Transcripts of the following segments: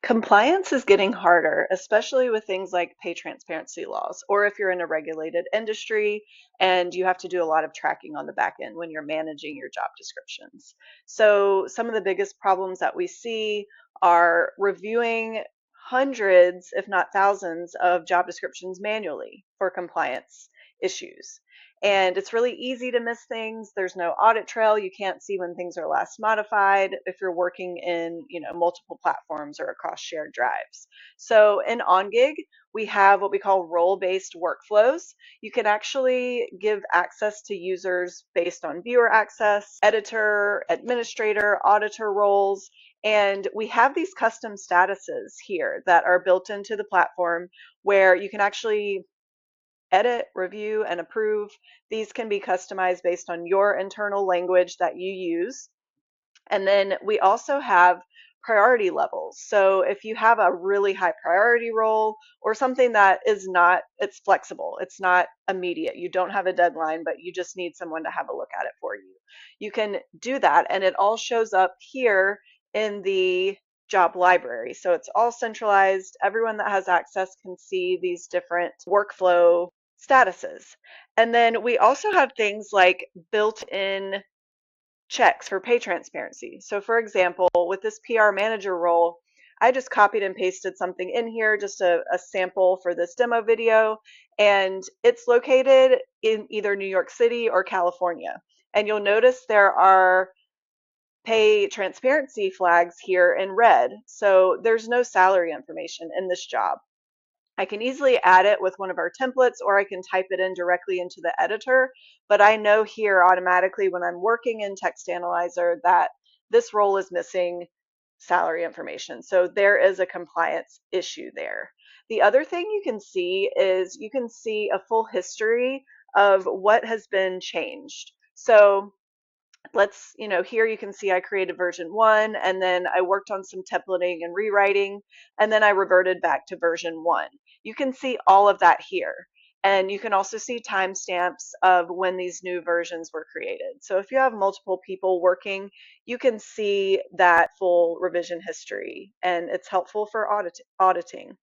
Compliance is getting harder, especially with things like pay transparency laws, or if you're in a regulated industry and you have to do a lot of tracking on the back end when you're managing your job descriptions. So, some of the biggest problems that we see are reviewing hundreds, if not thousands, of job descriptions manually for compliance issues. And it's really easy to miss things. There's no audit trail. You can't see when things are last modified if you're working in, multiple platforms or across shared drives. So in Ongig, we have what we call role-based workflows. You can actually give access to users based on viewer access, editor, administrator, auditor roles, and we have these custom statuses here that are built into the platform where you can actually edit, review, and approve. These can be customized based on your internal language that you use. And then we also have priority levels. So if you have a really high priority role or something that is not, it's flexible, it's not immediate, you don't have a deadline, but you just need someone to have a look at it for you. You can do that, and it all shows up here in the job library. So it's all centralized. Everyone that has access can see these different workflow statuses. And then we also have things like built-in checks for pay transparency. So for example, with this PR manager role, I just copied and pasted something in here, just a sample for this demo video, and it's located in either New York City or California. And you'll notice there are pay transparency flags here in red. So there's no salary information in this job. I can easily add it with one of our templates, or I can type it in directly into the editor, but I know here automatically when I'm working in Text Analyzer that this role is missing salary information. So there is a compliance issue there. The other thing you can see is you can see a full history of what has been changed. So here you can see I created version 1, and then I worked on some templating and rewriting, and then I reverted back to version 1. You can see all of that here. And you can also see timestamps of when these new versions were created. So if you have multiple people working, you can see that full revision history, and it's helpful for auditing.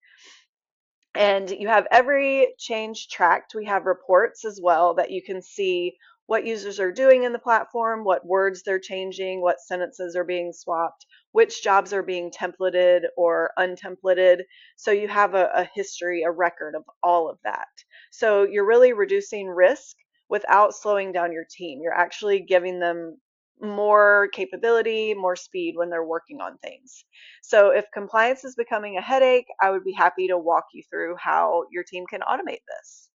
And you have every change tracked. We have reports as well that you can see what users are doing in the platform, what words they're changing, what sentences are being swapped, which jobs are being templated or untemplated. So you have a history, a record of all of that. So you're really reducing risk without slowing down your team. You're actually giving them more capability, more speed when they're working on things. So if compliance is becoming a headache, I would be happy to walk you through how your team can automate this.